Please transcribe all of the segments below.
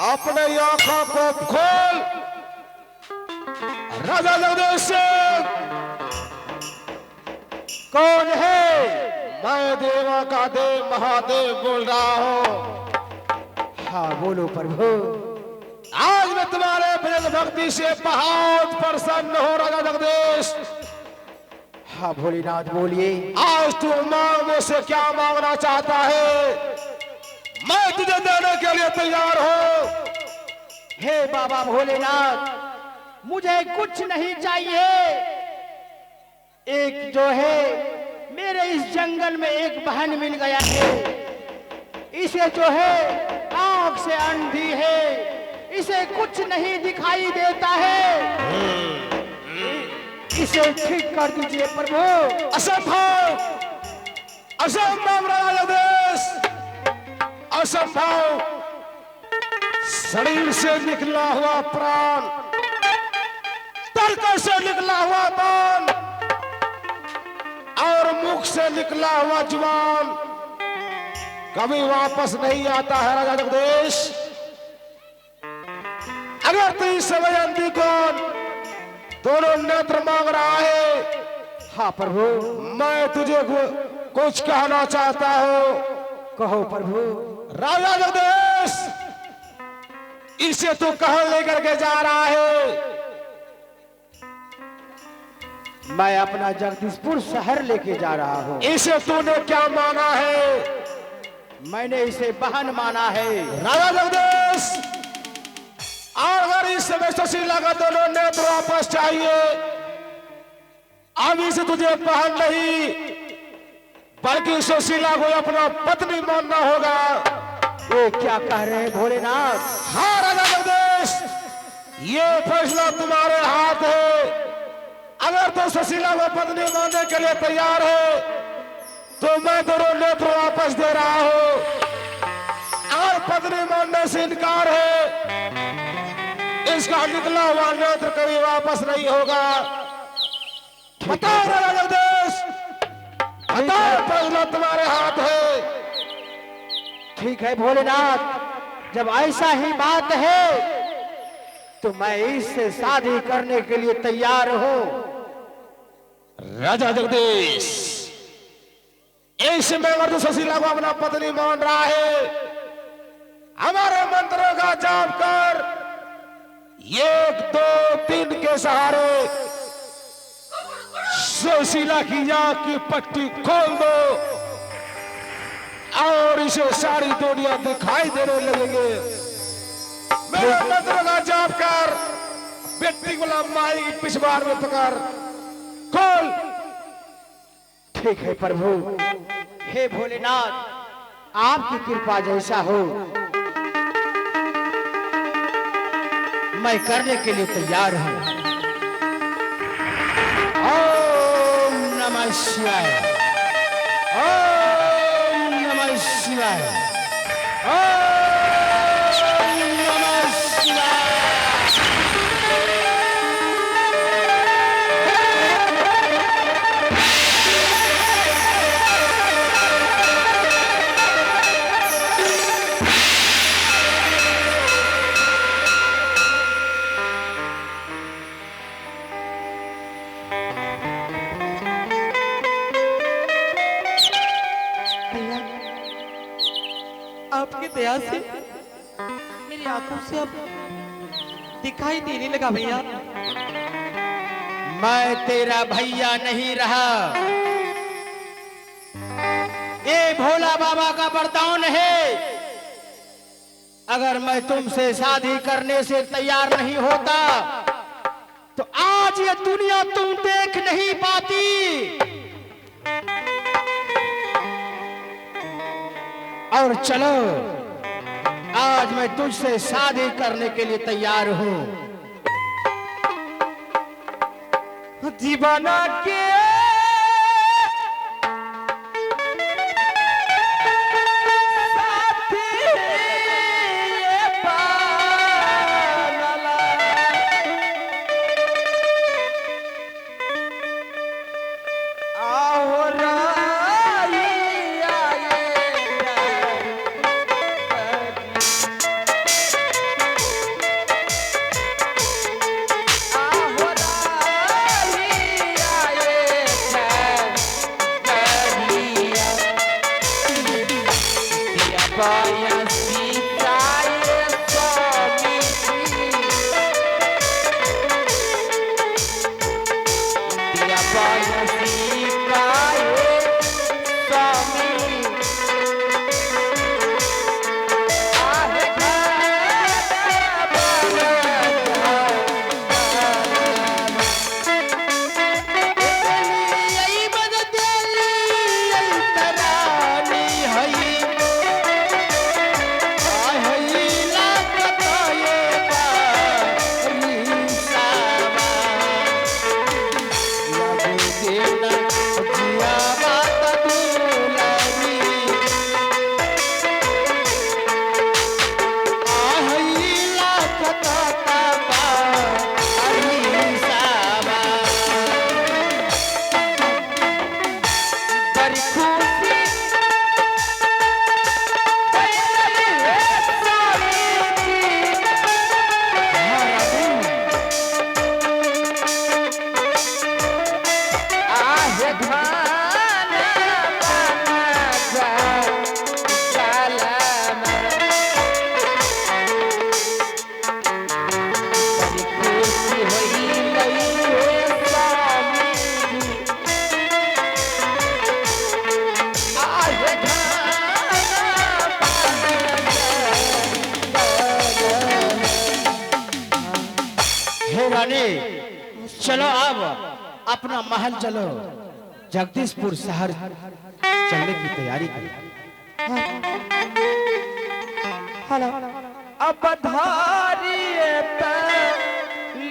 अपने आंखों को खोल। राजा जगदीश कौन है? मैं देवा का देव महादेव बोल रहा हूँ। हाँ बोलो प्रभु। आज मैं तुम्हारे प्रेम भक्ति से बहुत प्रसन्न हो राजा जगदीश। हाँ भोलेनाथ बोलिए। आज तू मांग मुझसे क्या मांगना चाहता है, मैं तुझे देने के लिए तैयार हूँ। हे बाबा भोलेनाथ, मुझे कुछ नहीं चाहिए। एक जो है मेरे इस जंगल में एक बहन मिल गया है। इसे जो है आंख से अंधी है, इसे कुछ नहीं दिखाई देता है। इसे ठीक कर दीजिए प्रभु। असंभव, असंभव राजा देश, असंभव। शरीर से निकला हुआ प्राण, तर्क से निकला हुआ बाण और मुख से निकला हुआ जुबान कभी वापस नहीं आता है राजा जगदीश। अगर तू इस समय अंधी कौन दोनों नेत्र मांग रहा है, हाँ प्रभु। मैं तुझे कुछ कहना चाहता हूँ। कहो प्रभु। राजा जगदीश, इसे तू कहां लेकर के जा रहा है? मैं अपना जगदीशपुर शहर लेके जा रहा हूँ। इसे तूने क्या माना है? मैंने इसे बहन माना है। राजा जगदीश, अगर इस समय सुशीला का दोनों नेत्र वापस चाहिए, अब इसे तुझे बहन नहीं बल्कि सुशीला को अपना पत्नी मानना होगा। ये क्या कह रहे हैं भोलेनाथ? हाँ राजा जगदीश, ये फैसला तुम्हारे हाथ है। अगर तो सुशीला को पत्नी मानने के लिए तैयार है तो मैं दोनों नेत्र वापस दे रहा हूं। अगर पत्नी मानने से इनकार है, इसका निकला हुआ नेत्र कभी वापस नहीं होगा। बताओ राजा जगदीश, बताओ, फैसला तुम्हारे हाथ है। ठीक है भोलेनाथ, जब ऐसा ही बात है तो मैं इससे शादी करने के लिए तैयार हूं। राजा जगदीश, इस समय अगर तो सुशीला को अपना पत्नी मान रहा है, हमारे मंत्रों का जाप कर 1 2 3 के सहारे सुशीला की आंख की पट्टी खोल दो और इसे सारी दुनिया दिखाई देने लगेंगे। मेरे मंत्रों का जाप कर बेटी गुलाम माई की पिछवाड़ में पकड़ खोल। ठीक है प्रभु। हे भोलेनाथ, आपकी कृपा जैसा हो मैं करने के लिए तैयार हूं। ओम नमः शिवाय, ओम नमः शिवाय, ओम नमः शिवाय। आपकी दया से मेरी आंखों से अब दिखाई देने लगा भैया। मैं तेरा भैया नहीं रहा, ये भोला बाबा का वरदान है। अगर मैं तुमसे शादी करने से तैयार नहीं होता तो आज ये दुनिया तुम देख नहीं पाती। और चलो, आज मैं तुझसे शादी करने के लिए तैयार हूं। दीवाना के बयसी जाए स्वामी दिया बयसी जाए स्वामी आहे चलो अब अपना महल चलो, जगदीशपुर शहर चलने की तैयारी करें। अब धारिए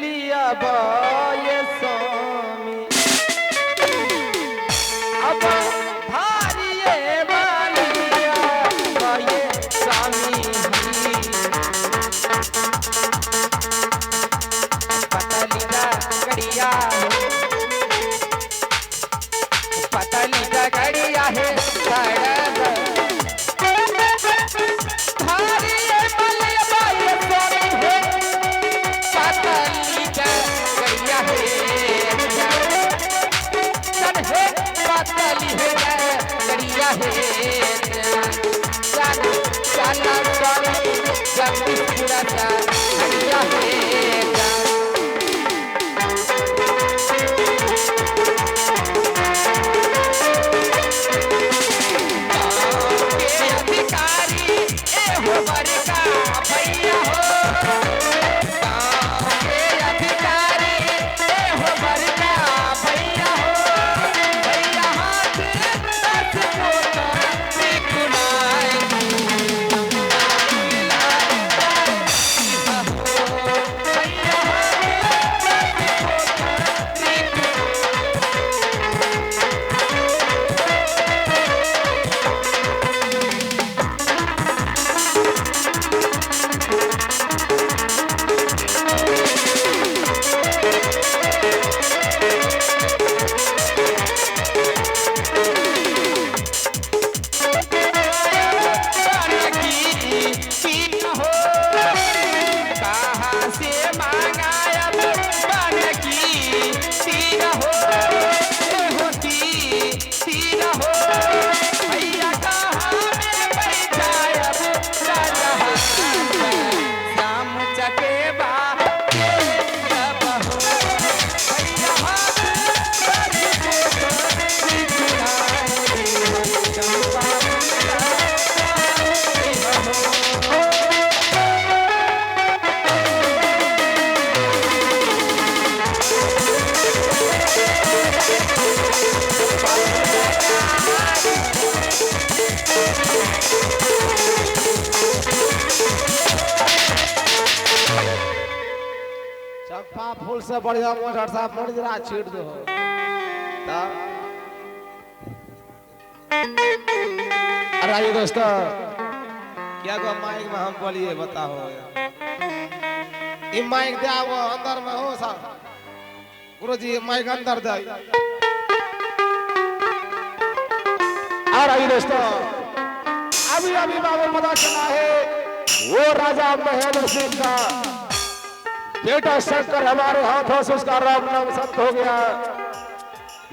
लिया बाये स्वामी अब धारिए बालिया बाये स्वामी पतली गड़िया है फूल से बढ़िया मोटर साहब मंजरा छीट दो अरे दोस्तों क्या को माइक में हम बोलिए बताओ ये माइक दे वो अंदर में हो सा गुरुजी माइक अंदर दे आ रही दोस्तों अभी अभी बाबू पता चला है वो राजा महेंद्र सिंह का बेटा शंकर हमारे हाथों से उसका राम नाम संत हो गया,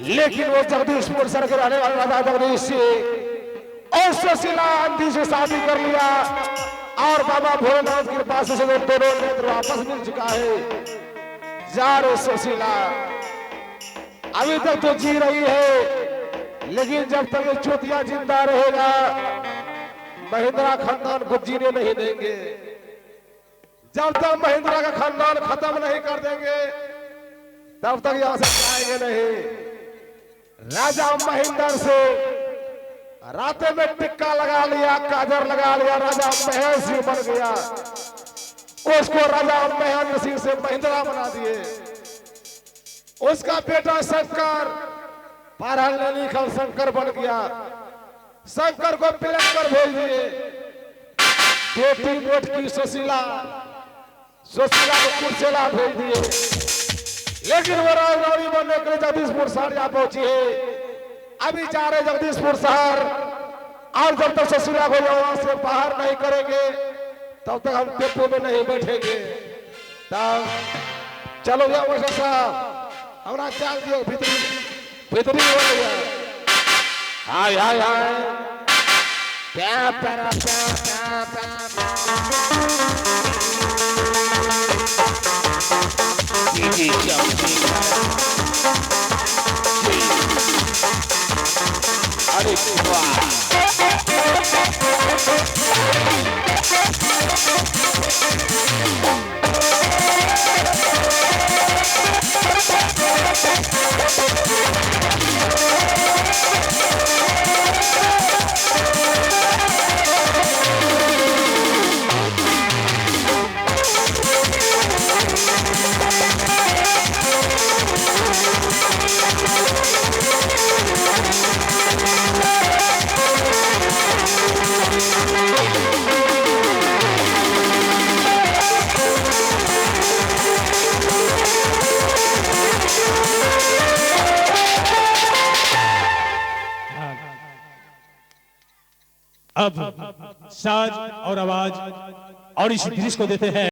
लेकिन वो जगदीशपुर शहर के रहने वाला राजा जगदीश और सुशीला अंधी से शादी कर लिया और बाबा भोलेनाथ की कृपा से दोनों नेत्र वापस मिल चुका है। जा रे सुशीला, अभी तक तो जी रही है, लेकिन जब तक ये चौथिया जिंदा रहेगा महिंद्रा खानदान को जीने नहीं देंगे। जब तक महिंद्रा का खानदान खत्म नहीं कर देंगे तब तक यहां से जाएंगे नहीं। राजा महेंद्र से राते में टिक्का लगा लिया, काजर लगा लिया, राजा महेंद्र सिंह बन गया। उसको राजा महेंद्र सिंह से महिंद्रा बना दिए। उसका बेटा शंकर पढ़ल लिखल शंकर बन गया। शंकर को पिलक कर भेज दिए। बेटी मोट की सुशीला को कुर्सेला भेज दिए। लेकिन वो राजधानी बनने के लिए जगदीशपुर शहर जा पहुंची है। अभी जा रहे जगदीशपुर शहर, और जब तक सुशीला को वहां से बाहर नहीं करेंगे तब तक हम टेम्पो में नहीं बैठेंगे। तब चलो गया मास्टर साहब, हमारा चाल दियो भीतरी हो गया। हाय हाय हाय प्या प्या प्या प्या जी अरे अब साज और आवाज और इस दृश्य को देते हैं